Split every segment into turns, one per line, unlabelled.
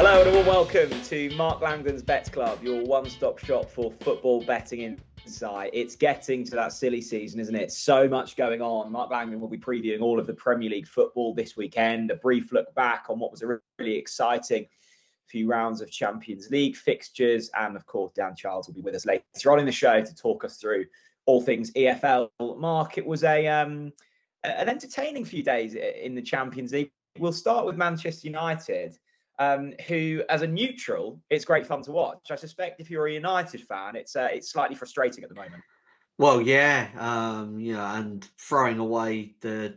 Hello and a warm welcome to Mark Langdon's Bets Club, your one-stop shop for football betting insight. It's getting to that silly season, isn't it? So much going on. Mark Langdon will be previewing all of the Premier League football this weekend, a brief look back on what was a really exciting few rounds of Champions League fixtures, and of course Dan Charles will be with us later on in the show to talk us through all things EFL. Mark, it was an entertaining few days in the Champions League. We'll start with Manchester United, who, as a neutral, it's great fun to watch. I suspect if you're a United fan, it's slightly frustrating at the moment.
Well, yeah, and throwing away the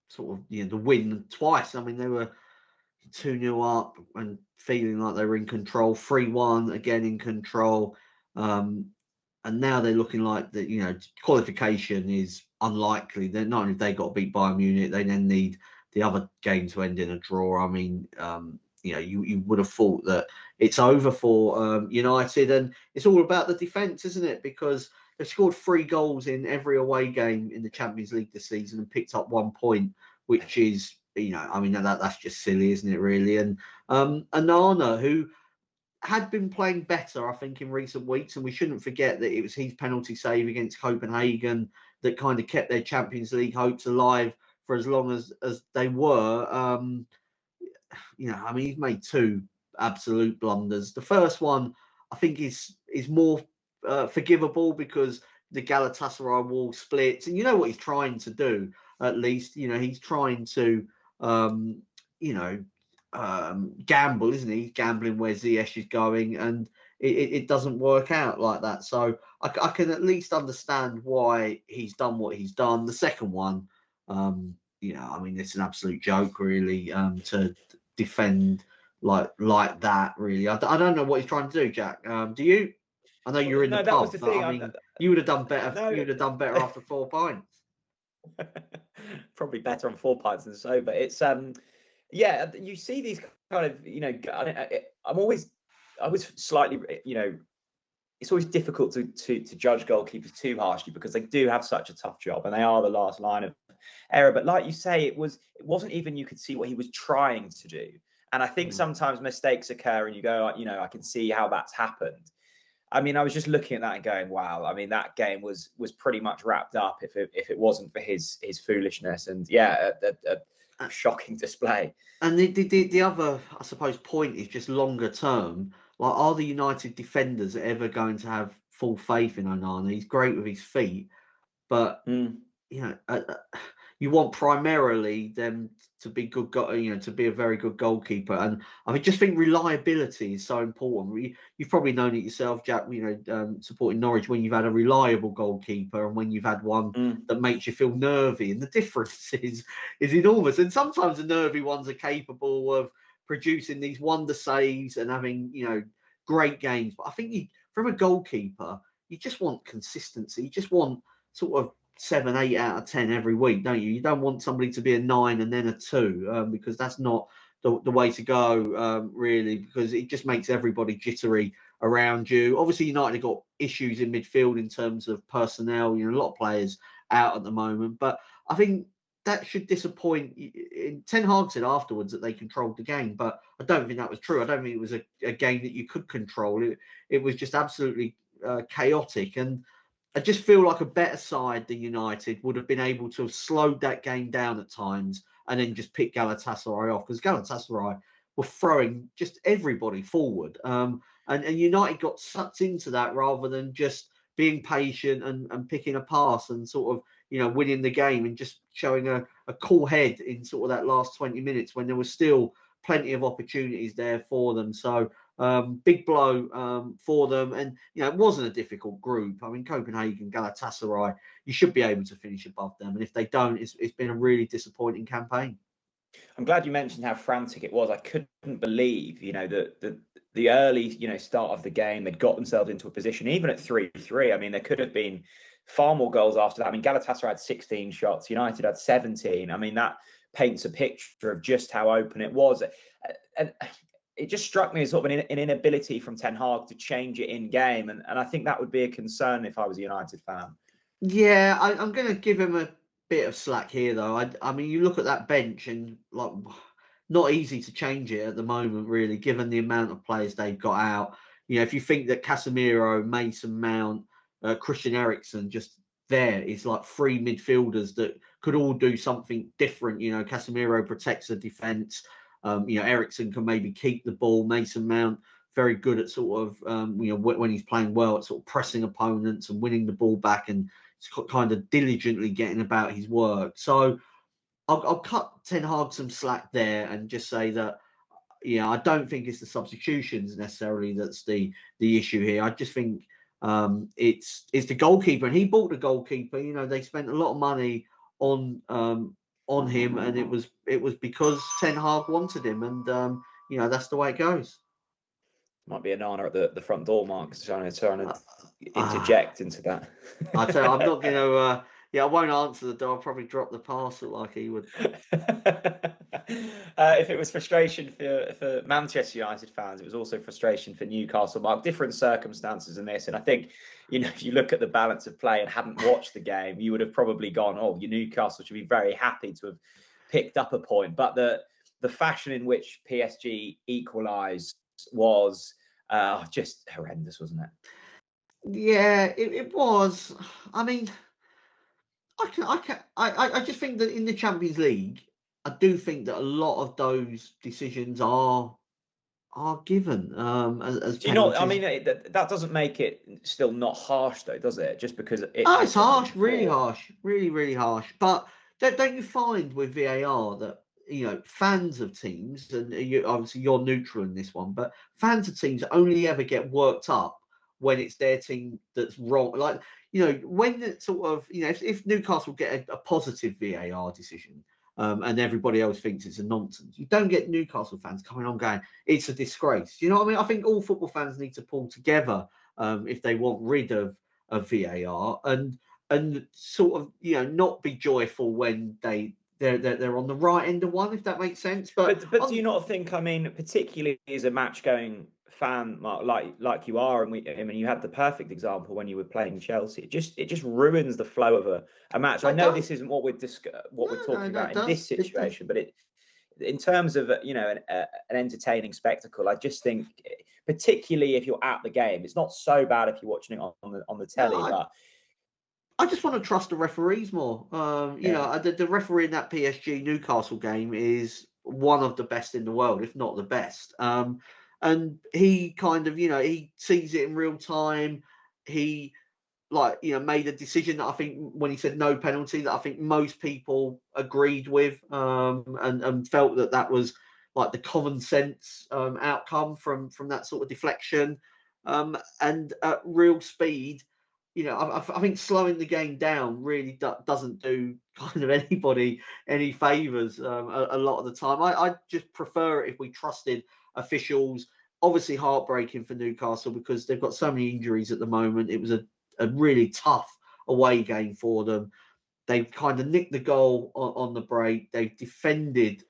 sort of the win twice. I mean, they were 2-0 up and feeling like they were in control. 3-1 again in control, and now they're looking like the qualification is unlikely. They're not only they got beat by Munich, they then need the other game to end in a draw. I mean, you would have thought that it's over for United, and it's all about the defence, isn't it? Because they've scored 3 goals in every away game in the Champions League this season and picked up 1 point, which is, that's just silly, isn't it, really? And Onana, who had been playing better, I think, in recent weeks, and we shouldn't forget that it was his penalty save against Copenhagen that kind of kept their Champions League hopes alive for as long as they were. He's made 2 absolute blunders. The first one, I think, is more forgivable because the Galatasaray wall splits, and you know what he's trying to do. At least, he's trying to, gamble, isn't he? He's gambling where Ziyech is going, and it doesn't work out like that. So I can at least understand why he's done what he's done. The second one, it's an absolute joke, really, to defend like that. Really, I don't know what he's trying to do, Jack. Do you? I know you're in the pub.
That was the thing.
I mean, you would have done better. No. You would have done better after 4 pints.
Probably better on 4 pints than sober. It's you see these kind of I was slightly it's always difficult to judge goalkeepers too harshly because they do have such a tough job and they are the last line of error. But like you say, it wasn't even, you could see what he was trying to do. And I think sometimes mistakes occur and you go, I can see how that's happened. I mean, I was just looking at that and going, wow. I mean, that game was pretty much wrapped up if it wasn't for his foolishness. And a shocking display.
And the other, I suppose, point is just longer term. Like, are the United defenders ever going to have full faith in Onana? He's great with his feet, but you want primarily them to be good, to be a very good goalkeeper. And I just think reliability is so important. You've probably known it yourself, Jack. Supporting Norwich, when you've had a reliable goalkeeper and when you've had one that makes you feel nervy, and the difference is enormous. And sometimes the nervy ones are capable of producing these wonder saves and having great games. But I think from a goalkeeper, you just want consistency. You just want sort of 7, 8 out of 10 every week, don't you? You don't want somebody to be a 9 and then a 2 because that's not the way to go, really, because it just makes everybody jittery around you. Obviously, United have got issues in midfield in terms of personnel. A lot of players out at the moment, but I think that should disappoint. Ten Hag said afterwards that they controlled the game, but I don't think that was true. I don't think it was a game that you could control. It was just absolutely chaotic, and I just feel like a better side than United would have been able to have slowed that game down at times and then just pick Galatasaray off, because Galatasaray were throwing just everybody forward. And United got sucked into that rather than just being patient and picking a pass and sort of, winning the game and just showing a cool head in sort of that last 20 minutes when there was still plenty of opportunities there for them. So big blow for them. And, it wasn't a difficult group. I mean, Copenhagen, Galatasaray, you should be able to finish above them. And if they don't, it's been a really disappointing campaign.
I'm glad you mentioned how frantic it was. I couldn't believe, the early, start of the game, they'd got themselves into a position, even at 3-3. I mean, there could have been far more goals after that. I mean, Galatasaray had 16 shots, United had 17. I mean, that paints a picture of just how open it was. And it just struck me as sort of an inability from Ten Hag to change it in game. And I think that would be a concern if I was a United fan.
Yeah, I'm going to give him a bit of slack here, though. I mean, you look at that bench and, like, not easy to change it at the moment, really, given the amount of players they've got out. If you think that Casemiro, Mason Mount, Christian Eriksen, just there is like three midfielders that could all do something different. Casemiro protects the defence. Eriksen can maybe keep the ball. Mason Mount, very good at sort of, when he's playing well, at sort of pressing opponents and winning the ball back and kind of diligently getting about his work. So I'll cut Ten Hag some slack there and just say that, I don't think it's the substitutions necessarily that's the issue here. I just think it's the goalkeeper, and he bought the goalkeeper. They spent a lot of money on him, and it was because Ten Hag wanted him, and that's the way it goes.
Might be a Nana at the front door, Mark, trying to interject into that.
I tell you, I'm not going to. I won't answer the door. I'll probably drop the parcel like he would.
If it was frustration for Manchester United fans, it was also frustration for Newcastle. Mark, different circumstances in this, and I think if you look at the balance of play and hadn't watched the game, you would have probably gone, "Oh, your Newcastle should be very happy to have picked up a point." But the fashion in which PSG equalised was just horrendous, wasn't it?
Yeah, it was. I mean, I just think that in the Champions League, I do think that a lot of those decisions are given as
do you not? I mean, that doesn't make it still not harsh, though, does it? Just because
it's harsh, really harsh, really, really harsh. But don't you find with VAR that fans of teams, and obviously you're neutral in this one, but fans of teams only ever get worked up when it's their team that's wrong. Like, when it's sort of, if Newcastle get a positive VAR decision and everybody else thinks it's a nonsense, you don't get Newcastle fans coming on going, it's a disgrace. You know what I mean? I think all football fans need to pull together if they want rid of VAR and sort of, not be joyful when they're on the right end of one, if that makes sense. But
do you not think? I mean, particularly as a match-going fan, Mark, like you are, and you had the perfect example when you were playing Chelsea. It just ruins the flow of a match. I know this isn't what we're talking about in this situation, but in terms of an entertaining spectacle, I just think, particularly if you're at the game, it's not so bad if you're watching it on the telly, but.
I just want to trust the referees more. The referee in that PSG Newcastle game is one of the best in the world, if not the best. And he kind of, he sees it in real time. He made a decision that I think when he said no penalty, that I think most people agreed with and felt that was like the common sense outcome from that sort of deflection. And at real speed, I think slowing the game down really doesn't do kind of anybody any favours a lot of the time. I just prefer it if we trusted officials. Obviously heartbreaking for Newcastle because they've got so many injuries at the moment. It was a really tough away game for them. They've kind of nicked the goal on the break. They've defended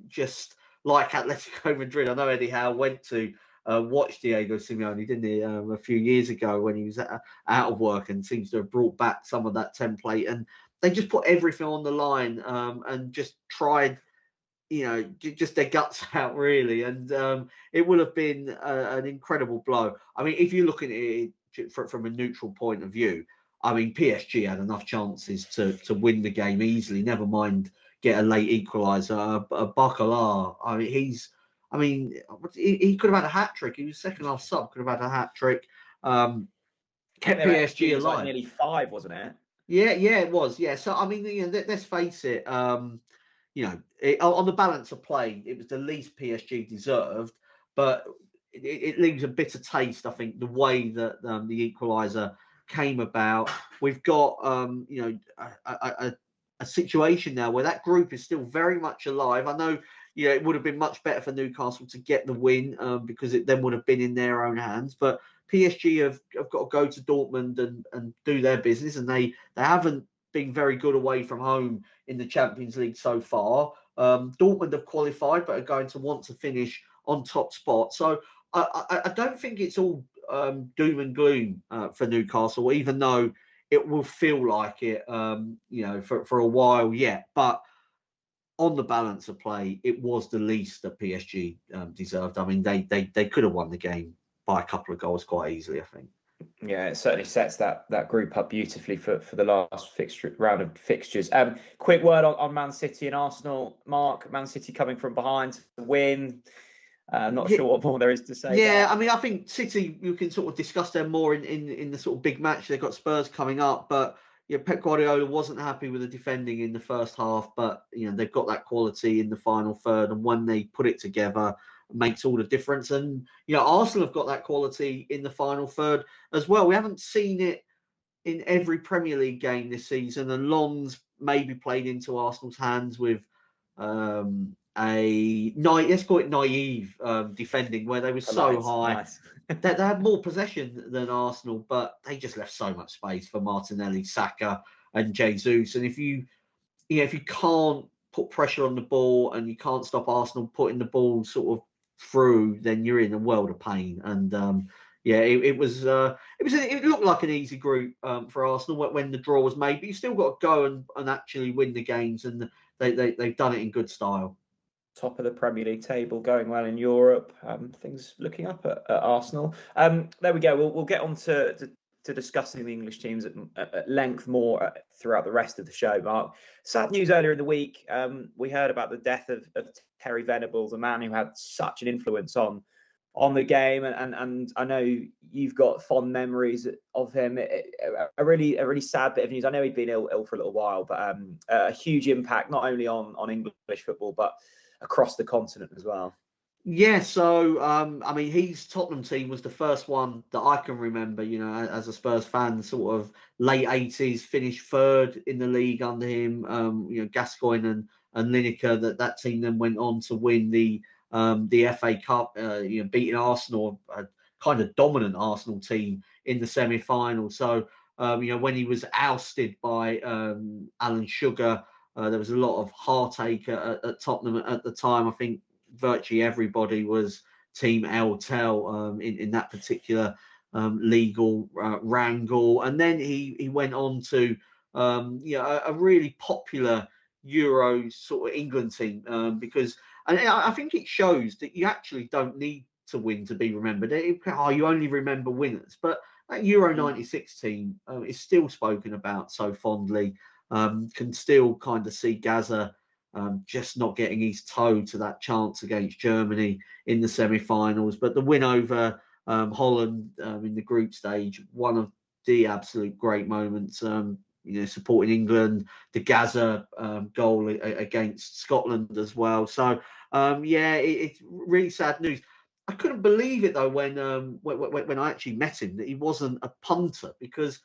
just like Atletico Madrid. I know Eddie Howe went to watch Diego Simeone, didn't he, a few years ago when he was out of work, and seems to have brought back some of that template. And they just put everything on the line and just tried, just their guts out, really. And it will have been an incredible blow. I mean, if you look at it from a neutral point of view, I mean, PSG had enough chances to win the game easily, never mind get a late equaliser. Bacala, he could have had a hat trick. He was second half sub, could have had a hat trick. Kept PSG alive.
Like nearly 5, wasn't it?
Yeah, it was. Yeah. So I mean, let's face it. On the balance of play, it was the least PSG deserved, but it leaves a bitter taste. I think the way that the equaliser came about. We've got a situation now where that group is still very much alive. I know, it would have been much better for Newcastle to get the win because it then would have been in their own hands. But PSG have got to go to Dortmund and do their business, and they haven't been very good away from home in the Champions League so far. Dortmund have qualified, but are going to want to finish on top spot. So I don't think it's all doom and gloom for Newcastle, even though it will feel like it, for a while yet. But on the balance of play, it was the least that PSG deserved. I mean, they could have won the game by a couple of goals quite easily, I think.
Yeah, it certainly sets that group up beautifully for the last round of fixtures. Quick word on Man City and Arsenal. Mark, Man City coming from behind to win. Not sure what more there is to say.
Yeah, I mean, I think City, you can sort of discuss them more in the sort of big match. They've got Spurs coming up, but Pep Guardiola wasn't happy with the defending in the first half, but they've got that quality in the final third, and when they put it together, it makes all the difference. And Arsenal have got that quality in the final third as well. We haven't seen it in every Premier League game this season, and Lens maybe played into Arsenal's hands with let's call it naive defending, where they were so high.
Nice.
They had more possession than Arsenal, but they just left so much space for Martinelli, Saka, and Jesus. And if you can't put pressure on the ball and you can't stop Arsenal putting the ball sort of through, then you're in a world of pain. And it looked like an easy group for Arsenal when the draw was made, but you still got to go and actually win the games, and they've done it in good style.
Top of the Premier League table, going well in Europe. Things looking up at Arsenal. There we go. We'll get on to discussing the English teams at length more throughout the rest of the show, Mark. Sad news earlier in the week. We heard about the death of Terry Venables, a man who had such an influence on the game, and I know you've got fond memories of him. A really sad bit of news. I know he'd been ill for a little while, but a huge impact not only on English football but across the continent as well.
Yeah, so I mean, his Tottenham team was the first one that I can remember. As a Spurs fan, sort of late 80s, finished third in the league under him. Gascoigne and Lineker. That team then went on to win the FA Cup. Beating Arsenal, a kind of dominant Arsenal team in the semi-final. So when he was ousted by Alan Sugar, there was a lot of heartache at Tottenham at the time. I think virtually everybody was Team El Tel in that particular legal wrangle. And then he went on to a really popular Euro sort of England team because I think it shows that you actually don't need to win to be remembered. You only remember winners. But that Euro 96 team is still spoken about so fondly. Can still kind of see Gaza just not getting his toe to that chance against Germany in the semi-finals. But the win over Holland in the group stage, one of the absolute great moments, supporting England, the Gaza goal against Scotland as well. So, it's really sad news. I couldn't believe it, though, when I actually met him, that he wasn't a punter, because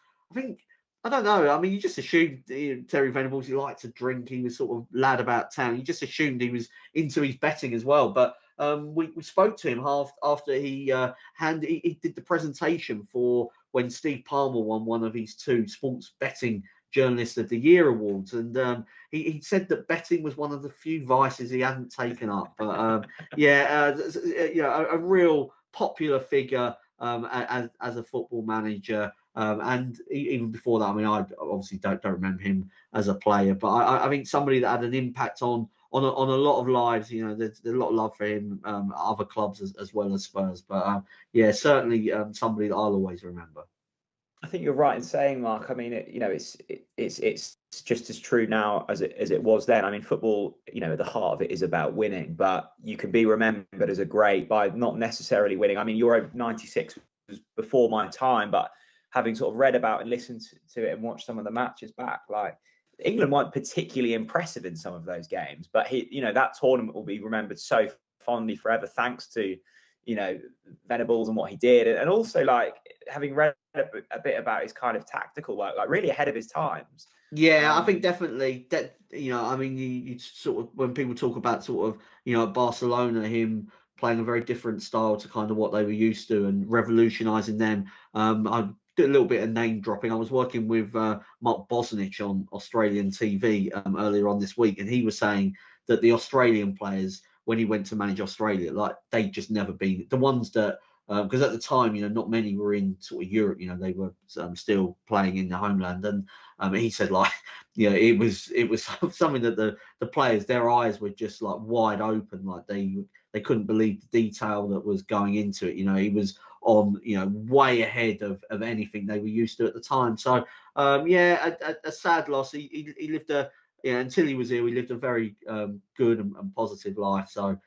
I don't know. I mean, you just assumed Terry Venables, he liked to drink. He was sort of lad about town. You just assumed he was into his betting as well. But we spoke to him after he did the presentation for when Steve Palmer won one of his 2 Sports Betting Journalist of the Year awards. And he said that betting was one of the few vices he hadn't taken up. But a real popular figure as a football manager. And even before that, I mean, I obviously don't remember him as a player, but I think somebody that had an impact on a lot of lives. There's a lot of love for him, other clubs as well as Spurs. But certainly somebody that I'll always remember.
I think you're right in saying, Mark. I mean, it's just as true now as it was then. I mean, football, at the heart of it is about winning, but you can be remembered as a great by not necessarily winning. I mean, Euro 96 was before my time, but having sort of read about and listened to it and watched some of the matches back, like England weren't particularly impressive in some of those games, but that tournament will be remembered so fondly forever, thanks to, Venables and what he did. And also, like, having read a bit about his kind of tactical work, like really ahead of his times.
Yeah, I think definitely that, I mean, you sort of, when people talk about sort of, Barcelona, him playing a very different style to kind of what they were used to and revolutionising them. I did a little bit of name dropping. I was working with Mark Bosnich on Australian TV earlier on this week, and he was saying that the Australian players, when he went to manage Australia, like, they'd just never been the ones that because at the time, not many were in sort of Europe. They were still playing in the homeland, and he said like, it was something that the players, their eyes were just like wide open, like they couldn't believe the detail that was going into it. He was on way ahead of anything they were used to at the time. So a sad loss. He lived until he was here, he lived a very good and positive life. So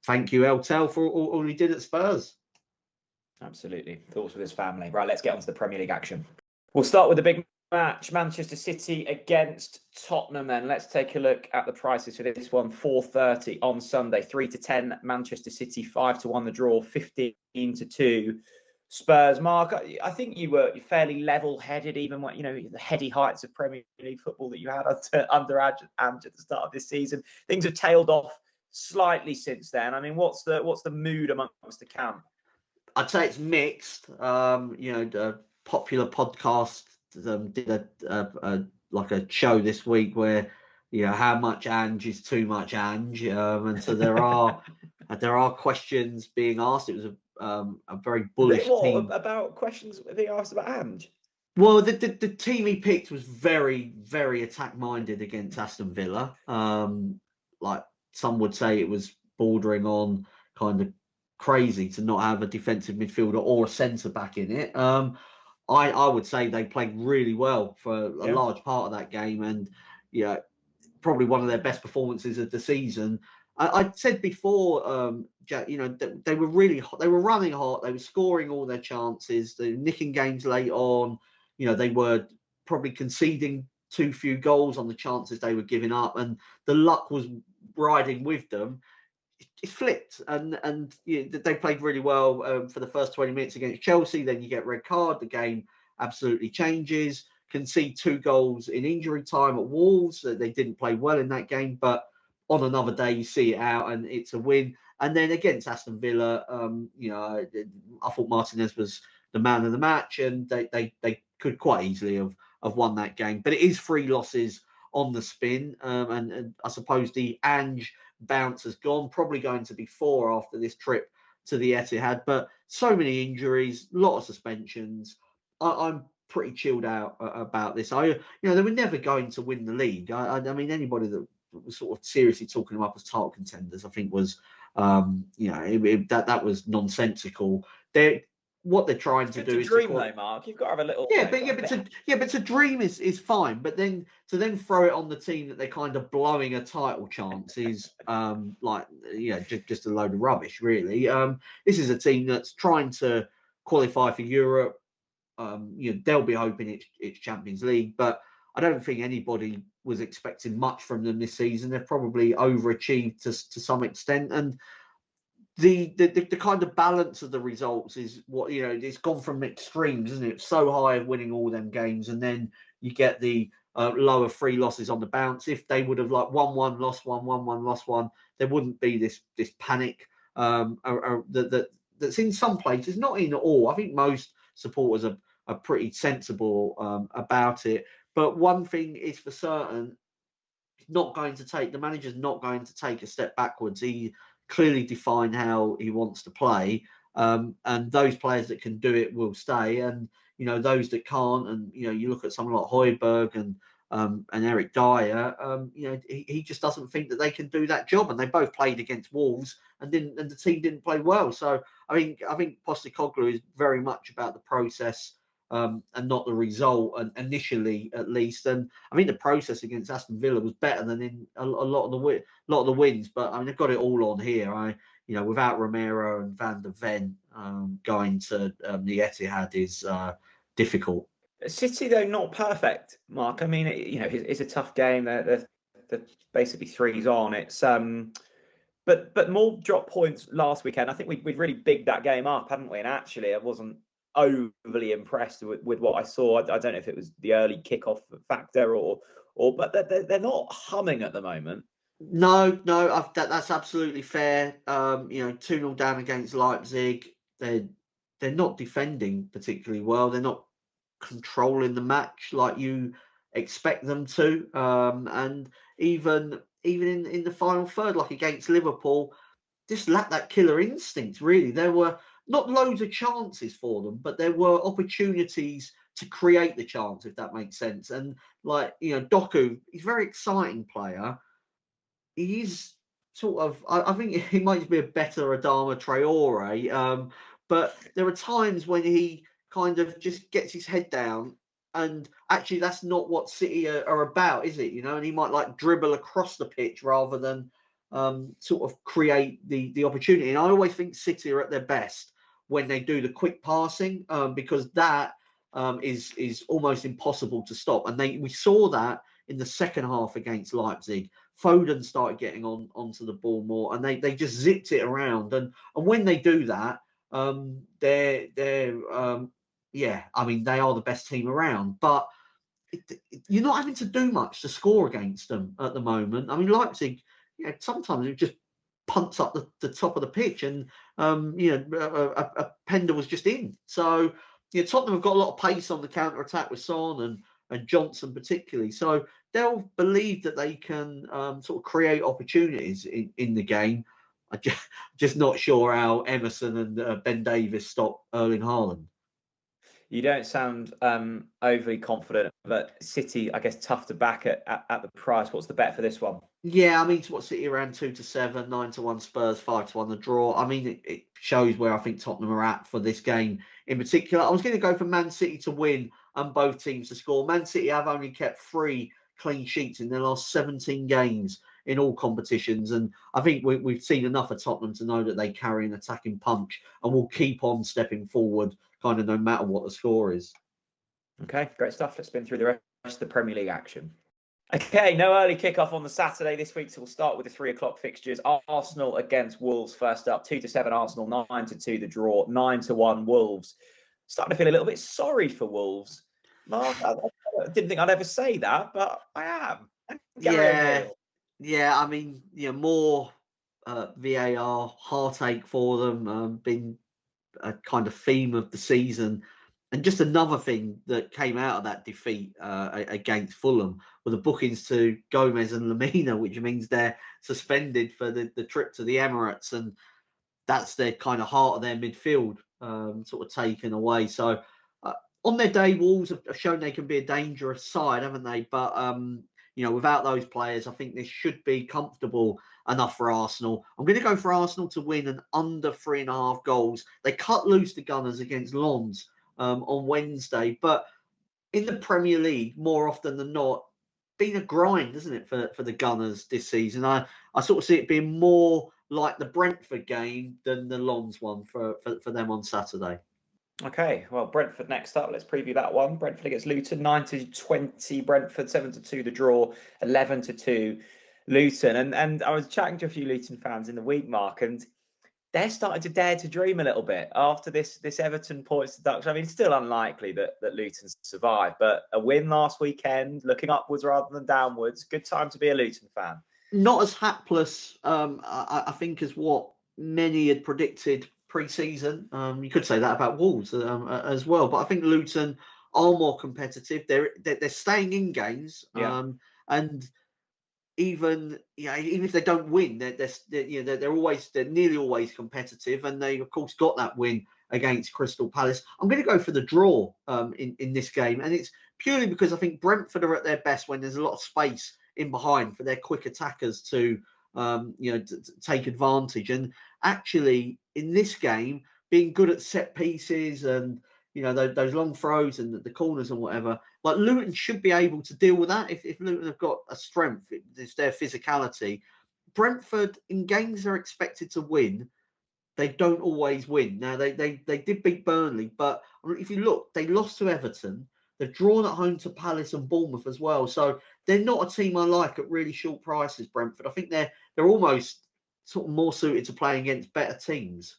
thank you, El Tel, for all he did at Spurs.
Absolutely. Thoughts with his family. Right, let's get on to the Premier League action. We'll start with the big match, Manchester City against Tottenham. Then let's take a look at the prices for this one. 4:30 on Sunday, 3-10 Manchester City, 5-1 the draw, 15-2 Spurs. Mark, I think you were fairly level-headed, even when the heady heights of Premier League football that you had under Ange at the start of this season. Things have tailed off slightly since then. I mean, what's the mood amongst the camp?
I'd say it's mixed. The popular podcast did a show this week where how much Ange is too much Ange, and so there are questions being asked. It was a very bullish team.
About questions being asked about Ange?
Well, the team he picked was very, very attack-minded against Aston Villa. Like some would say, it was bordering on kind of crazy to not have a defensive midfielder or a centre back in it. I would say they played really well for a large part of that game, and probably one of their best performances of the season. I said before, Jack, they were really hot. They were running hot. They were scoring all their chances. They were nicking games late on. They were probably conceding too few goals on the chances they were giving up, and the luck was riding with them. It flipped, and they played really well for the first 20 minutes against Chelsea. Then you get red card, the game absolutely changes. Concede 2 goals in injury time at Wolves. They didn't play well in that game, but on another day you see it out and it's a win. And then against Aston Villa, I thought Martinez was the man of the match, and they could quite easily have won that game. But it is 3 losses on the spin, and I suppose the Ange bounce has gone, probably going to be 4 after this trip to the Etihad. But so many injuries, a lot of suspensions. I'm pretty chilled out about this. They were never going to win the league. I mean, anybody that was sort of seriously talking them up as title contenders, I think was that was nonsensical. What they're trying to do is
dream, though, Mark. You've got to have a little.
But to dream is fine. But then to throw it on the team that they're kind of blowing a title chance is just a load of rubbish, really. This is a team that's trying to qualify for Europe. They'll be hoping it's Champions League, but I don't think anybody was expecting much from them this season. They've probably overachieved to some extent, and the kind of balance of the results is what it's gone from extremes, isn't it? So high of winning all them games, and then you get the lower 3 losses on the bounce. If they would have like won 1, lost 1, won 1, lost 1, there wouldn't be this panic that's in some places, not in all. I think most supporters are pretty sensible about it. But one thing is for certain, the manager's not going to take a step backwards. He clearly defined how he wants to play, and those players that can do it will stay, and those that can't, and you look at someone like Højbjerg and Eric Dyer, he just doesn't think that they can do that job, and they both played against Wolves and the team didn't play well. So I think Postecoglou is very much about the process and not the result, and initially at least. And I think the process against Aston Villa was better than in a lot of the wins. But I mean, they've got it all on here. Without Romero and Van der Ven going to the Etihad is difficult.
City, though, not perfect, Mark. I mean, it's a tough game. They're basically 3s on. It's but more drop points last weekend. I think we'd really bigged that game up, hadn't we? And actually, I wasn't overly impressed with what I saw. I don't know if it was the early kickoff factor but they're not humming at the moment.
No, that's absolutely fair. 2-0 down against Leipzig. They're not defending particularly well. They're not controlling the match like you expect them to. And even in the final third, like against Liverpool, just lacked that killer instinct, really. There were not loads of chances for them, but there were opportunities to create the chance, if that makes sense. And like, Doku, he's a very exciting player. He is sort of, I think he might be a better Adama Traore, but there are times when he kind of just gets his head down, and actually that's not what City are about, is it? And he might like dribble across the pitch rather than sort of create the opportunity. And I always think City are at their best when they do the quick passing, because that is almost impossible to stop. And we saw that in the second half against Leipzig. Foden started getting onto the ball more, and they just zipped it around. And when they do that, I mean, they are the best team around. But you're not having to do much to score against them at the moment. I mean, Leipzig, sometimes it just punts up the top of the pitch, and a Pender was just in. So Tottenham have got a lot of pace on the counter attack with Son and Johnson particularly. So they'll believe that they can sort of create opportunities in the game. I'm just not sure how Emerson and Ben Davies stop Erling Haaland.
You don't sound overly confident, but City, I guess, tough to back at the price. What's the bet for this one?
Yeah, I mean, to what City around 2-7, 9-1 Spurs, 5-1 the draw. I mean, it shows where I think Tottenham are at for this game in particular. I was going to go for Man City to win and both teams to score. Man City have only kept 3 clean sheets in their last 17 games in all competitions, and I think we've seen enough of Tottenham to know that they carry an attacking punch and will keep on stepping forward, kind of no matter what the score is.
Okay, great stuff. Let's spin through the rest of the Premier League action. Okay, no early kickoff on the Saturday this week, so we'll start with the 3 o'clock fixtures. Arsenal against Wolves first up, 2-7 Arsenal, 9-2 the draw, 9-1 Wolves. Starting to feel a little bit sorry for Wolves. Mark, I didn't think I'd ever say that, but I am.
Yeah. I mean, more VAR heartache for them, been a kind of theme of the season. And just another thing that came out of that defeat against Fulham were the bookings to Gomez and Lamina, which means they're suspended for the trip to the Emirates, and that's their kind of heart of their midfield sort of taken away. So on their day, Wolves have shown they can be a dangerous side, haven't they? But without those players, I think this should be comfortable enough for Arsenal. I'm going to go for Arsenal to win and under 3.5 goals. They cut loose the Gunners against Lens on Wednesday, but in the Premier League, more often than not, been a grind, isn't it, for the Gunners this season? I sort of see it being more like the Brentford game than the Lens one for them on Saturday.
Okay, well, Brentford next up. Let's preview that one. Brentford against Luton, 9-20 Brentford, 7-2 the draw, 11-2 Luton. And I was chatting to a few Luton fans in the week, Mark, and they're starting to dare to dream a little bit after this Everton points deduction. I mean, it's still unlikely that Luton survive, but a win last weekend, looking upwards rather than downwards, good time to be a Luton fan.
Not as hapless, I think, as what many had predicted pre-season. You could say that about Wolves as well, but I think Luton are more competitive. They're staying in games, and even if they don't win, they're nearly always competitive, and they of course got that win against Crystal Palace. I'm going to go for the draw in this game, and it's purely because I think Brentford are at their best when there's a lot of space in behind for their quick attackers to take advantage. And actually, in this game, being good at set pieces and those long throws and the corners and whatever, like Luton should be able to deal with that if Luton have got a strength. It's their physicality. Brentford, in games they're expected to win, they don't always win. Now, they did beat Burnley, but if you look, they lost to Everton. They've drawn at home to Palace and Bournemouth as well. So they're not a team I like at really short prices, Brentford. I think they're almost sort of more suited to playing against better teams.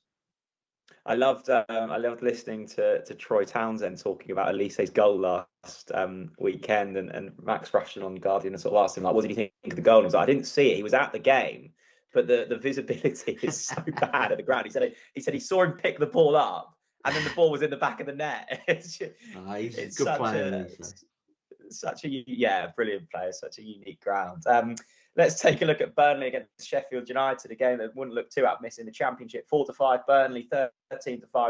I loved listening to Troy Townsend talking about Elise's goal last weekend, and Max Rushton on Guardian sort of asked him, like, what did you think of the goal? And he was like, I didn't see it. He was at the game, but the visibility is so bad at the ground. He said he saw him pick the ball up, and then the ball was in the back of the net.
He's a good player.
Such a brilliant player, such a unique ground. Let's take a look at Burnley against Sheffield United, a game that wouldn't look too out miss in the Championship. 4-5 Burnley, 13-5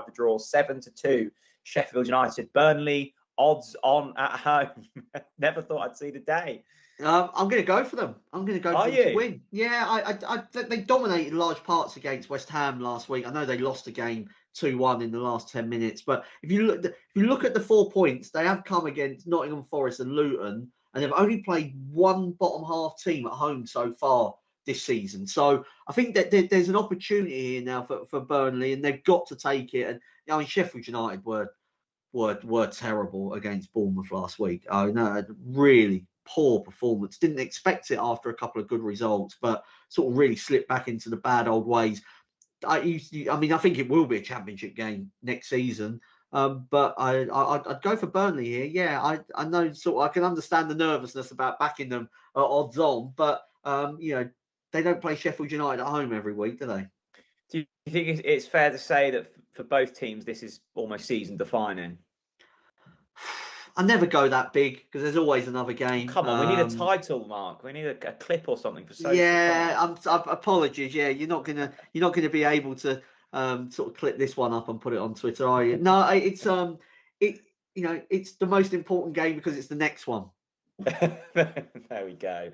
the draw, 7-2 Sheffield United. Burnley odds on at home. Never thought I'd see the day.
I'm going to go for them. I'm going to go for them to win. Yeah, they dominated large parts against West Ham last week. I know they lost the game 2-1 in the last 10 minutes, but if you look at the 4 points, they have come against Nottingham Forest and Luton, and they've only played one bottom half team at home so far this season. So I think that there's an opportunity here now for Burnley, and they've got to take it. And I mean, Sheffield United were terrible against Bournemouth last week. I know, really poor performance. Didn't expect it after a couple of good results, but sort of really slipped back into the bad old ways. I think it will be a Championship game next season, but I'd go for Burnley here. Yeah, I know. I can understand the nervousness about backing them odds on, but they don't play Sheffield United at home every week, do they?
Do you think it's fair to say that for both teams this is almost season defining?
I never go that big because there's always another game.
Come on, we need a title, Mark. We need a clip or something for so.
Yeah, apologies. Yeah, you're not gonna be able to sort of clip this one up and put it on Twitter, are you? No, it's it's the most important game because it's the next one.
There we go.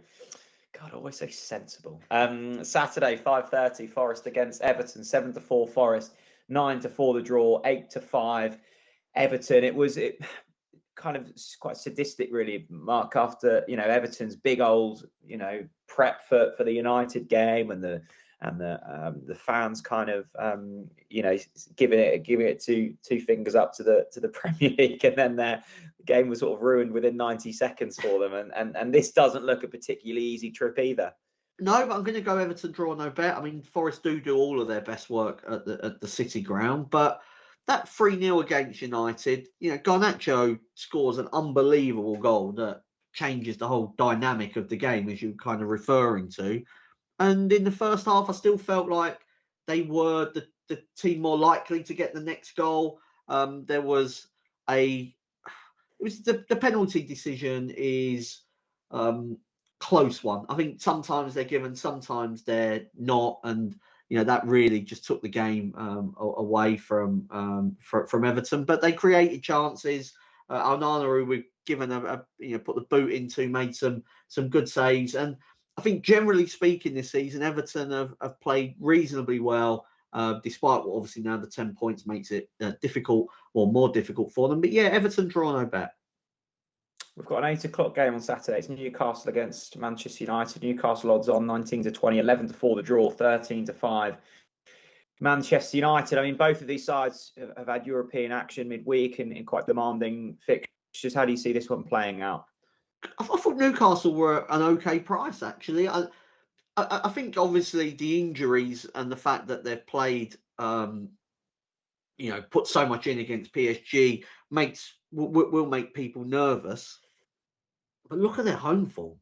God, always so sensible. Saturday, 5:30, Forest against Everton, 7-4 Forest, 9-4 the draw, 8-5 Everton. It kind of quite sadistic, really, Mark, after Everton's big old prep for the United game, and the fans kind of giving it two fingers up to the Premier League, and then the game was sort of ruined within 90 seconds for them, and this doesn't look a particularly easy trip either.
No, but I'm going to go Everton draw no bet. I mean, Forest do all of their best work at the City ground, but that 3-0 against United, Garnacho scores an unbelievable goal that changes the whole dynamic of the game, as you're kind of referring to. And in the first half, I still felt like they were the team more likely to get the next goal. The penalty decision is close one. I think sometimes they're given, sometimes they're not, and that really just took the game away from Everton. But they created chances. Onana, who we've given put the boot into, made some good saves. And I think generally speaking this season, Everton have played reasonably well, despite what obviously now the 10 points makes it difficult or more difficult for them. But yeah, Everton draw no bet.
We've got an 8 o'clock game on Saturday. It's Newcastle against Manchester United. Newcastle odds on 19-20, 11-4 the draw, 13-5 Manchester United. I mean, both of these sides have had European action midweek in quite demanding fixtures. How do you see this one playing out?
I thought Newcastle were an okay price, actually. I think obviously the injuries and the fact that they've played, put so much in against PSG will make people nervous. But look at their home form.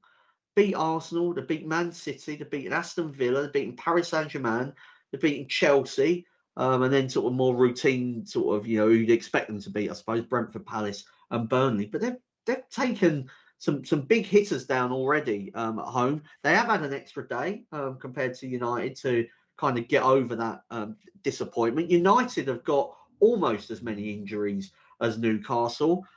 Beat Arsenal, they beat Man City, they beat Aston Villa, they beat Paris Saint-Germain, they beat Chelsea, and then sort of more routine who you'd expect them to beat, I suppose, Brentford, Palace and Burnley. But they've taken some big hitters down already at home. They have had an extra day compared to United to kind of get over that disappointment. United have got almost as many injuries as Newcastle,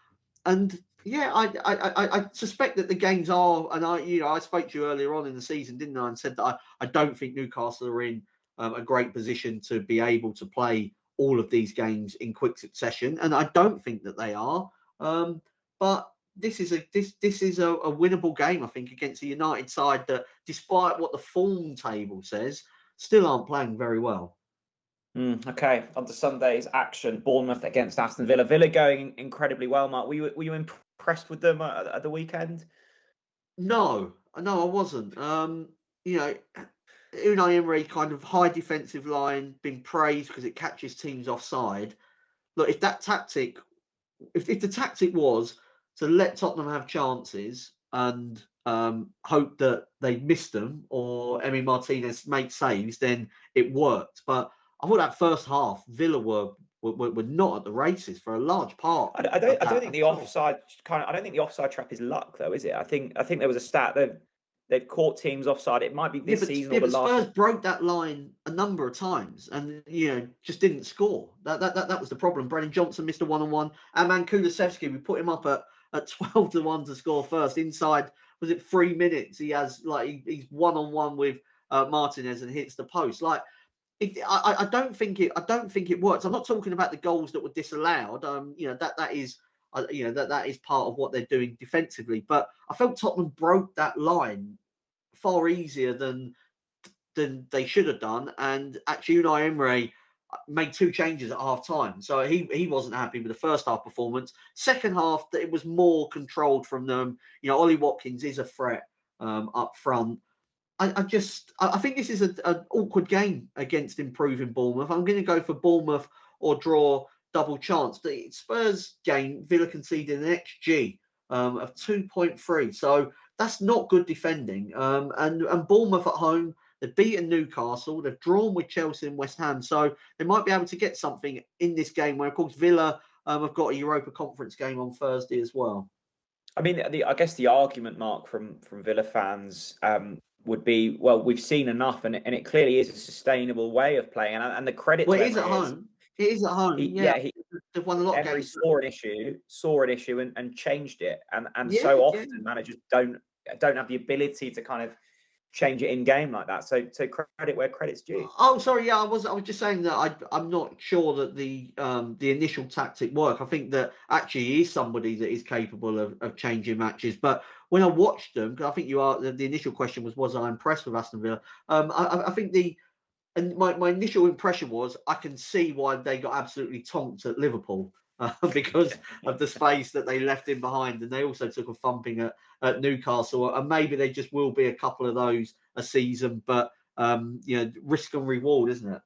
and yeah, I suspect that the games are, and I spoke to you earlier on in the season, didn't I, and said that I don't think Newcastle are in a great position to be able to play all of these games in quick succession, and I don't think that they are. But this is a winnable game, I think, against a United side that, despite what the form table says, still aren't playing very well.
Okay, on to Sunday's action. Bournemouth against Aston Villa. Villa going incredibly well, Mark. Were you impressed with them at the weekend?
No, I wasn't. Unai Emery, kind of high defensive line, been praised because it catches teams offside. Look, if the tactic was to let Tottenham have chances and hope that they missed them or Emi Martinez make saves, then it worked. But I thought that first half, Villa were not at the races for a large part.
I don't think the offside trap is luck, though, is it? I think there was a stat that they've caught teams offside. It might be this season or the
but
last.
Spurs broke that line a number of times and, just didn't score. That was the problem. Brennan Johnson missed a one-on-one. And man, Kulusevski, we put him up at 12-1 to score first. Inside, was it 3 minutes? He's one-on-one with Martinez and hits the post. I don't think it works. I'm not talking about the goals that were disallowed. That is part of what they're doing defensively. But I felt Tottenham broke that line far easier than they should have done. And actually, Unai Emery made 2 changes at half time, so he wasn't happy with the first half performance. Second half, it was more controlled from them. Ollie Watkins is a threat up front. I think this is an awkward game against improving Bournemouth. I'm going to go for Bournemouth or draw, double chance. The Spurs game, Villa conceded an XG of 2.3, so that's not good defending. And Bournemouth at home, they've beaten Newcastle, they've drawn with Chelsea and West Ham, so they might be able to get something in this game. Where of course Villa have got a Europa Conference game on Thursday as well.
I mean, I guess the argument, Mark, from Villa fans would be, well, we've seen enough, and it clearly is a sustainable way of playing. And the credit to
it is at home. It is at home. They've won a lot of games.
Saw an issue and changed it. And so often managers don't have the ability to kind of change it in game like that. So credit where credit's due.
Oh, sorry. Yeah, I was just saying that I'm not sure that the initial tactic worked. I think that actually he is somebody that is capable of changing matches. But when I watched them, because I think the initial question was I impressed with Aston Villa? I think my initial impression was I can see why they got absolutely tonked at Liverpool. Because of the space that they left in behind, and they also took a thumping at Newcastle, and maybe there just will be a couple of those a season, but risk and reward, isn't it?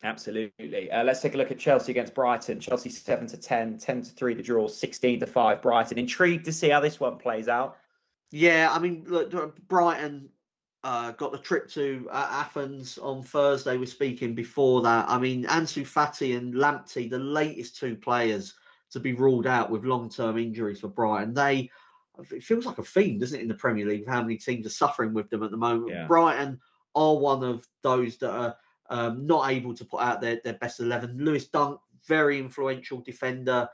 Absolutely. Let's take a look at Chelsea against Brighton. Chelsea 7-10, 10-3 the draw, 16-5 Brighton. Intrigued to see how this one plays out.
Yeah, I mean, look, Brighton got the trip to Athens on Thursday. We're speaking before that. I mean, Ansu Fati and Lamptey, the latest 2 players to be ruled out with long-term injuries for Brighton. It feels like a theme, doesn't it, in the Premier League, how many teams are suffering with them at the moment. Yeah. Brighton are one of those that are not able to put out their best 11. Lewis Dunk, very influential defender,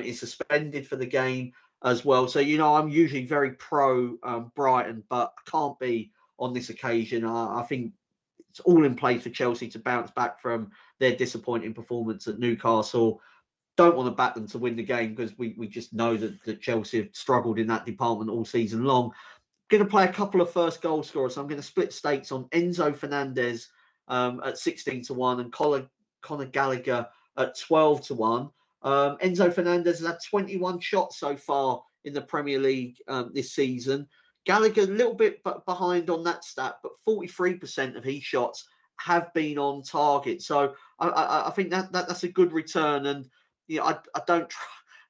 is suspended for the game as well. So, I'm usually very pro Brighton, but I can't be on this occasion. I think it's all in place for Chelsea to bounce back from their disappointing performance at Newcastle. Don't want to back them to win the game because we just know that Chelsea have struggled in that department all season long. Going to play a couple of first goal scorers. So I'm going to split stakes on Enzo Fernandez at 16-1 and Conor Gallagher at 12-1. Enzo Fernandez has had 21 shots so far in the Premier League this season. Gallagher a little bit behind on that stat, but 43% of his shots have been on target. So I think that's a good return. And I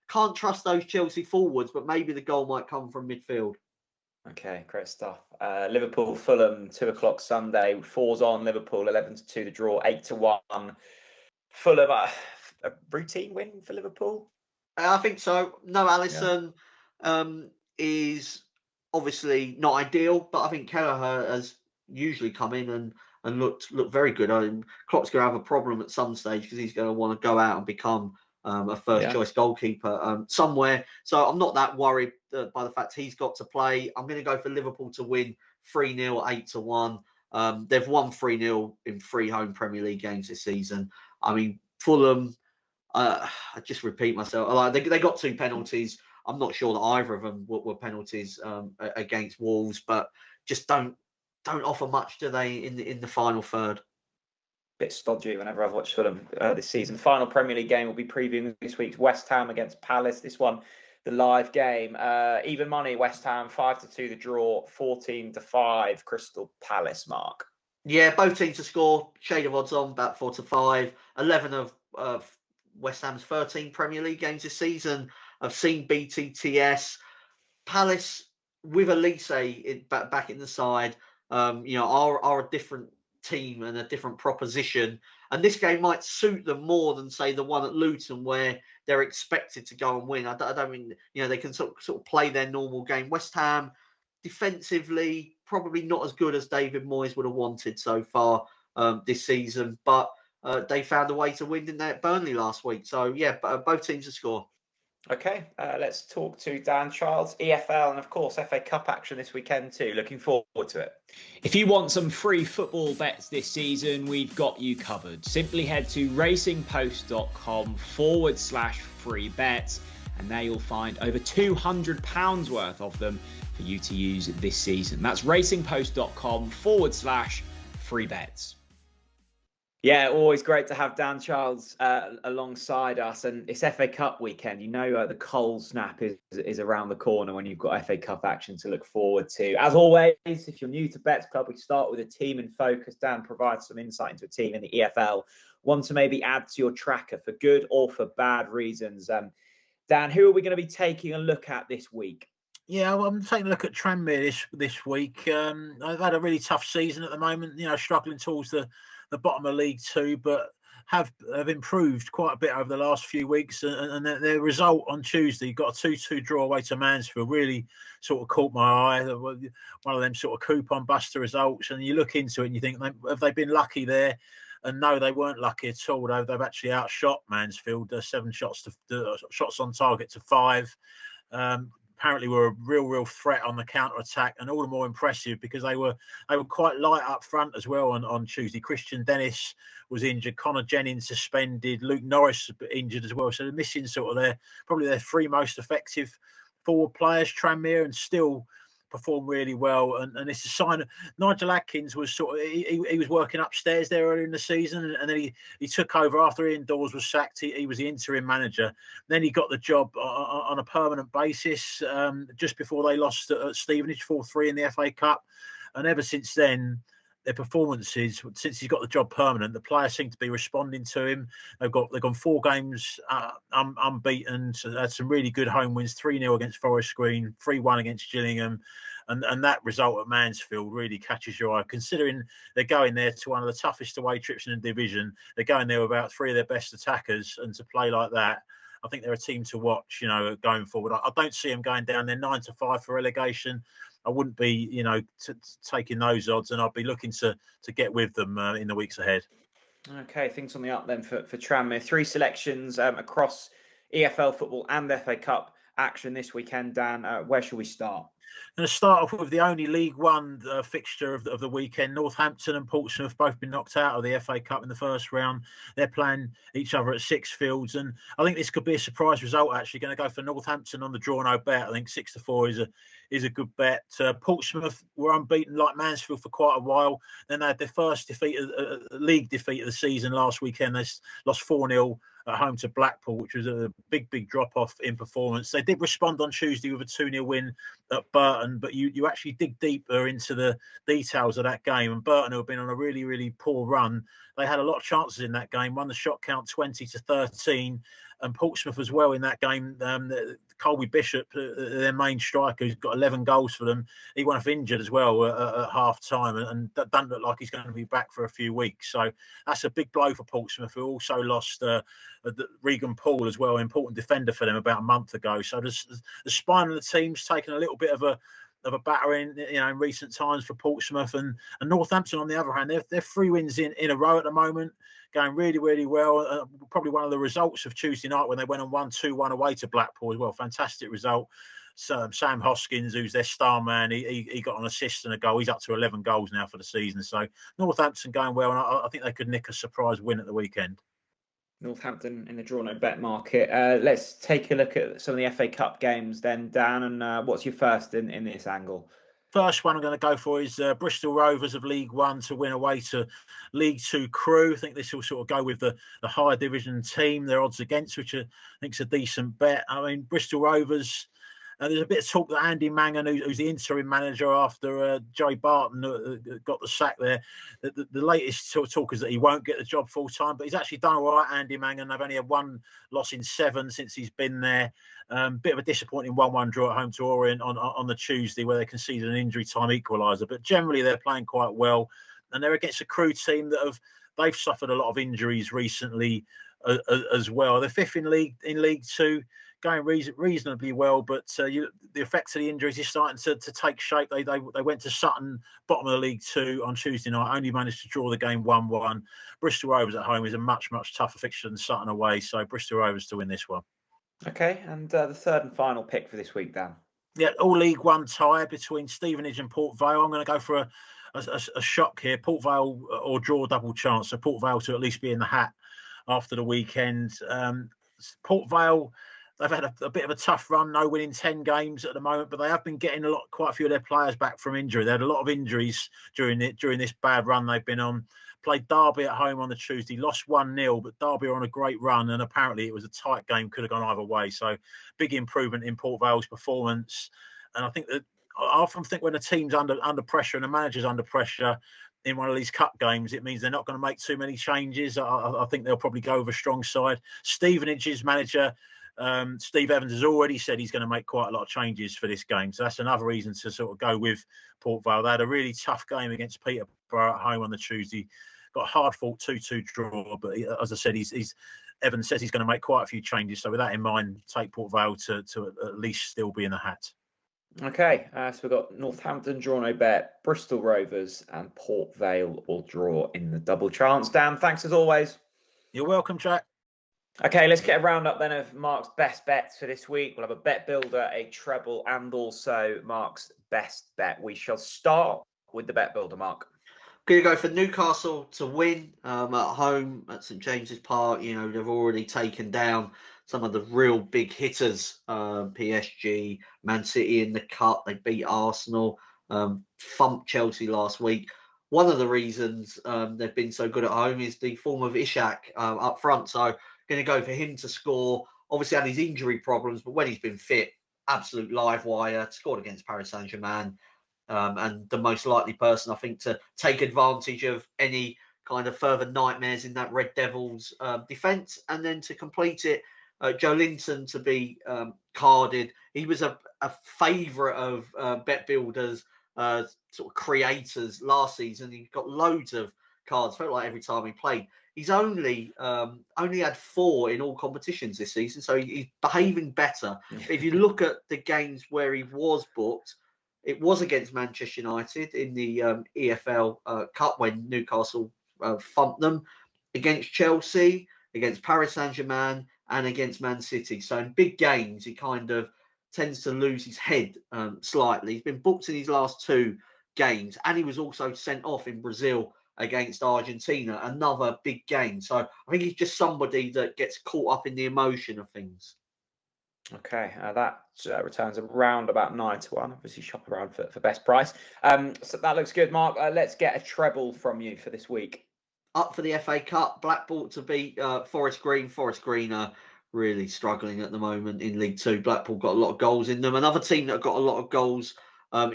can't trust those Chelsea forwards, but maybe the goal might come from midfield.
Okay, great stuff. Liverpool, Fulham, 2:00 Sunday. 4's on Liverpool, 11-2 the draw, 8-1. Fulham, a routine win for Liverpool?
I think so. No, Alisson is obviously not ideal, but I think Kelleher has usually come in and looked very good. Klopp's going to have a problem at some stage because he's going to want to go out and become a first-choice goalkeeper somewhere. So I'm not that worried by the fact he's got to play. I'm going to go for Liverpool to win 3-0, 8-1. They've won 3-0 in 3 home Premier League games this season. I mean, Fulham, I just repeat myself. They got 2 penalties. I'm not sure that either of them were penalties against Wolves, but just don't offer much, do they, in the final third?
Bit stodgy whenever I've watched Fulham this season. Final Premier League game we'll be previewing this week's West Ham against Palace. This one, the live game. Even money, West Ham, 5-2 the draw, 14-5 Crystal Palace, Mark.
Yeah, both teams to score. Shade of odds on, about 4-5. 11 of West Ham's 13 Premier League games this season have seen BTTS. Palace, with Elise back in the side, are a different team and a different proposition. And this game might suit them more than, say, the one at Luton where they're expected to go and win. I don't mean, they can sort of play their normal game. West Ham, defensively, probably not as good as David Moyes would have wanted so far this season, but they found a way to win, didn't they, at Burnley last week? So, yeah, both teams to score.
Okay, let's talk to Dan Childs, EFL, and of course FA Cup action this weekend too. Looking forward to it. If you want some free football bets this season, we've got you covered. Simply head to racingpost.com/free bets, and there you'll find over £200 worth of them for you to use this season. That's racingpost.com/free bets. Yeah, always great to have Dan Childs alongside us, and it's FA Cup weekend. You know, the cold snap is around the corner when you've got FA Cup action to look forward to. As always, if you're new to Bets Club, we start with a team in focus. Dan provides some insight into a team in the EFL, one to maybe add to your tracker for good or for bad reasons. Dan, who are we going to be taking a look at this week?
Yeah, well, I'm taking a look at Tranmere this week. They've had a really tough season at the moment, struggling towards the bottom of League Two, but have improved quite a bit over the last few weeks. And their result on Tuesday, got a 2-2 draw away to Mansfield, really sort of caught my eye. One of them sort of coupon buster results. And you look into it and you think, have they been lucky there? And no, they weren't lucky at all. They've actually outshot Mansfield, 7 shots on target to 5. Apparently were a real threat on the counter-attack, and all the more impressive because they were quite light up front as well on Tuesday. Christian Dennis was injured, Connor Jennings suspended, Luke Norris injured as well. So they're missing sort of probably their 3 most effective forward players, Tranmere, and still performed really well. And it's a sign of Nigel Adkins was sort of he was working upstairs there earlier in the season, and then he took over after Ian Dawes was sacked. He was the interim manager. Then he got the job on a permanent basis just before they lost at Stevenage 4-3 in the FA Cup, and ever since then their performances, since he's got the job permanent, the players seem to be responding to him. They've gone 4 games unbeaten, so they had some really good home wins, 3-0 against Forest Green, 3-1 against Gillingham, and that result at Mansfield really catches your eye, considering they're going there to one of the toughest away trips in the division. They're going there with about 3 of their best attackers, and to play like that, I think they're a team to watch, going forward. I don't see them going down there 9-5 for relegation. I wouldn't be, taking those odds, and I'd be looking to get with them in the weeks ahead.
Okay, things on the up then for Tranmere. 3 selections across EFL football and FA Cup action this weekend. Dan, where shall we start?
I'm going to start off with the only League One fixture of the weekend. Northampton and Portsmouth both been knocked out of the FA Cup in the first round. They're playing each other at Sixfields, and I think this could be a surprise result. Actually, going to go for Northampton on the draw no bet. I think 6-4 is a good bet. Portsmouth were unbeaten like Mansfield for quite a while. Then they had their first league defeat of the season last weekend. They lost 4-0 at home to Blackpool, which was a big drop-off in performance. They did respond on Tuesday with a 2-0 win at Burton, but you actually dig deeper into the details of that game. And Burton, who have been on a really poor run, they had a lot of chances in that game, won the shot count 20-13, and Portsmouth as well in that game. Colby Bishop, their main striker, who's got 11 goals for them, he went off injured as well at half-time, and that doesn't look like he's going to be back for a few weeks. So that's a big blow for Portsmouth, who also lost Regan Paul as well, an important defender for them about a month ago. So the spine of the team's taken a little bit of a battering, in recent times for Portsmouth, and Northampton on the other hand, they're 3 wins in a row at the moment, going really well. Probably one of the results of Tuesday night when they went and won 2-1 away to Blackpool as well. Fantastic result. So Sam Hoskins, who's their star man, he got an assist and a goal. He's up to 11 goals now for the season. So Northampton going well, and I think they could nick a surprise win at the weekend.
Northampton in the draw no bet market. Let's take a look at some of the FA Cup games then, Dan, and what's your first in this angle?
First one I'm going to go for is Bristol Rovers of League One to win away to League Two Crew. I think this will sort of go with the higher division team, their odds against, which I think is a decent bet. I mean, Bristol Rovers, there's a bit of talk that Andy Mangan, who's the interim manager after Joey Barton got the sack there, the latest sort of talk is that he won't get the job full time, but he's actually done all right, Andy Mangan. They've only had 1 loss in 7 since he's been there. Bit of a disappointing 1-1 draw at home to Orient on the Tuesday, where they conceded an injury time equaliser. But generally, they're playing quite well, and they're against a Crew team that they've suffered a lot of injuries recently as well. They're 5th in League Two, going reasonably well, but the effects of the injuries is starting to take shape. They went to Sutton, bottom of the League 2 on Tuesday night, only managed to draw the game 1-1. Bristol Rovers at home is a much tougher fixture than Sutton away, so Bristol Rovers to win this one.
Okay, and the third and final pick for this week, Dan.
Yeah, all League One tie between Stevenage and Port Vale. I'm going to go for a shock here. Port Vale or draw double chance, so Port Vale to at least be in the hat after the weekend. Port Vale, they've had a bit of a tough run, no winning 10 games at the moment, but they have been getting quite a few of their players back from injury. They had a lot of injuries during this bad run they've been on. Played Derby at home on the Tuesday, lost 1-0, but Derby are on a great run, and apparently it was a tight game, could have gone either way. So big improvement in Port Vale's performance. And I think that I often think when a team's under pressure and the manager's under pressure in one of these cup games, it means they're not going to make too many changes. I think they'll probably go with a strong side. Stevenage's manager, Steve Evans, has already said he's going to make quite a lot of changes for this game. So that's another reason to sort of go with Port Vale. They had a really tough game against Peterborough at home on the Tuesday. Got a hard-fought 2-2 draw, but as I said, Evans says he's going to make quite a few changes. So with that in mind, take Port Vale to at least still be in the hat.
Okay, so we've got Northampton draw no bet, Bristol Rovers and Port Vale will draw in the double chance. Dan, thanks as always.
You're welcome, Jack.
Okay, let's get a roundup then of Mark's best bets for this week. We'll have a bet builder, a treble, and also Mark's best bet. We shall start with the bet builder, Mark.
Going to go for Newcastle to win at home at St James's Park. You know, they've already taken down some of the real big hitters, PSG, Man City in the cup. They beat Arsenal, thumped Chelsea last week. One of the reasons they've been so good at home is the form of Ishak up front. So going to go for him to score. Obviously had his injury problems, but when he's been fit, absolute live wire. Scored against Paris Saint-Germain. And the most likely person, I think, to take advantage of any kind of further nightmares in that Red Devils defence. And then to complete it, Joe Linton to be carded. He was a favourite of bet builders, sort of creators last season. He got loads of cards, felt like every time he played. He's only had 4 in all competitions this season, so he's behaving better. If you look at the games where he was booked, it was against Manchester United in the EFL Cup when Newcastle thumped them, against Chelsea, against Paris Saint-Germain, and against Man City. So in big games, he kind of tends to lose his head slightly. He's been booked in his last 2 games, and he was also sent off in Brazil against Argentina, another big game. So I think he's just somebody that gets caught up in the emotion of things.
Okay, that returns around about 9-1. Obviously, shop around for best price. So that looks good, Mark. Let's get a treble from you for this week.
Up for the FA Cup, Blackpool to beat Forest Green. Forest Green are really struggling at the moment in League 2. Blackpool got a lot of goals in them. Another team that got a lot of goals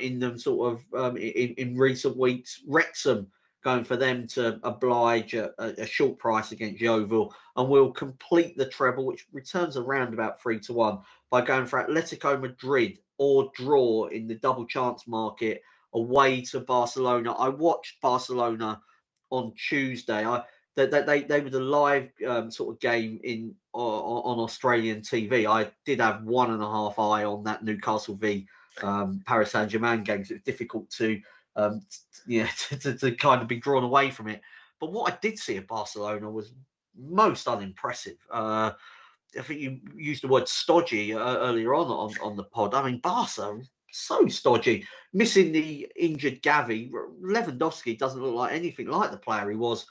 in them sort of in recent weeks, Wrexham, going for them to oblige a short price against Yeovil, and will complete the treble, which returns around about 3-1, by going for Atletico Madrid or draw in the double chance market away to Barcelona. I watched Barcelona on Tuesday. They were the live sort of game on Australian TV. I did have 1.5 eye on that Newcastle v Paris Saint-Germain game, so it's difficult to kind of be drawn away from it. But what I did see at Barcelona was most unimpressive. I think you used the word stodgy earlier on the pod. I mean, Barca, so stodgy. Missing the injured Gavi. Lewandowski doesn't look like anything like the player he was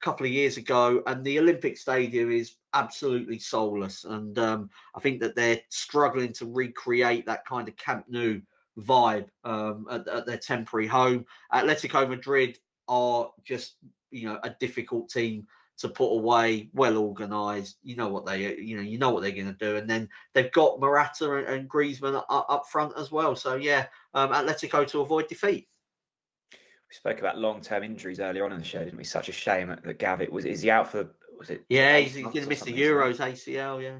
a couple of years ago. And the Olympic Stadium is absolutely soulless. And I think that they're struggling to recreate that kind of Camp Nou vibe at their temporary home. Atletico Madrid are just, a difficult team to put away, well organised. You know what they're going to do, and then they've got Morata and Griezmann up front as well. So yeah, Atletico to avoid defeat.
We spoke about long-term injuries earlier on in the show, didn't we? Such a shame that Gavitt is he out for? Was it?
Yeah, he's going to miss the Euros ACL. Yeah,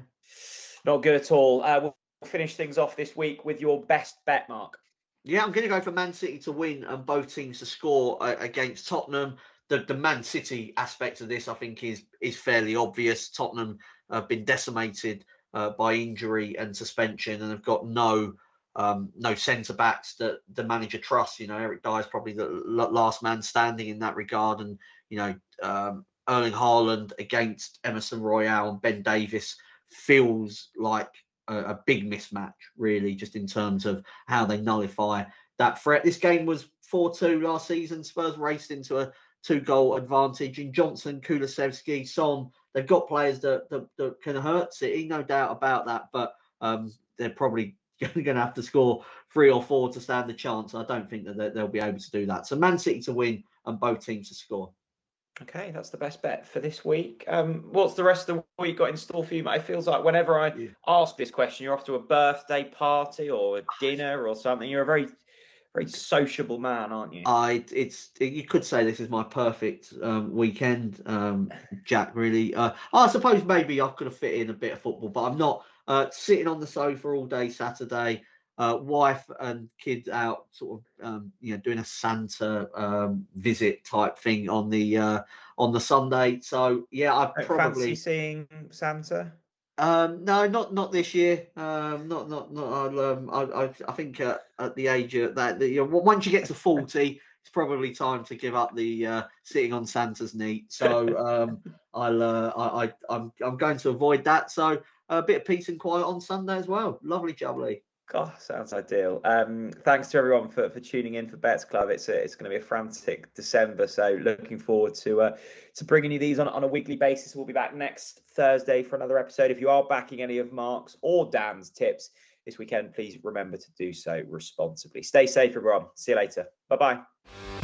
not good at all. We'll finish things off this week with your best bet, Mark.
Yeah, I'm going to go for Man City to win and both teams to score against Tottenham. The Man City aspect of this, I think, is fairly obvious. Tottenham have been decimated by injury and suspension, and have got no centre backs that the manager trusts. Eric Dyer's probably the last man standing in that regard, and Erling Haaland against Emerson Royale and Ben Davies feels like a big mismatch, really, just in terms of how they nullify that threat. This game was 4-2 last season. Spurs raced into a 2-goal advantage in Johnson, Kulusevski, Son. They've got players that can hurt City, no doubt about that, but they're probably going to have to score 3 or 4 to stand a chance. I don't think that they'll be able to do that. So Man City to win and both teams to score.
Okay, that's the best bet for this week. What's the rest of the week got in store for you, mate? It feels like whenever I ask this question, you're off to a birthday party or a dinner or something. You're a very, very sociable man, aren't you?
You could say this is my perfect weekend, Jack. Really, I suppose maybe I could have fit in a bit of football, but I'm not. Sitting on the sofa all day Saturday. Wife and kids out, sort of, doing a Santa visit type thing on the Sunday. So yeah, I probably
fancy seeing Santa.
No, not this year. I think at the age of that, once you get to 40, it's probably time to give up the sitting on Santa's knee. So I'm going to avoid that. So a bit of peace and quiet on Sunday as well. Lovely jubbly.
God, sounds ideal. Thanks to everyone for tuning in for Bets Club. It's going to be a frantic December, so looking forward to bringing you these on a weekly basis. We'll be back next Thursday for another episode. If you are backing any of Mark's or Dan's tips this weekend, please remember to do so responsibly. Stay safe, everyone. See you later. Bye-bye.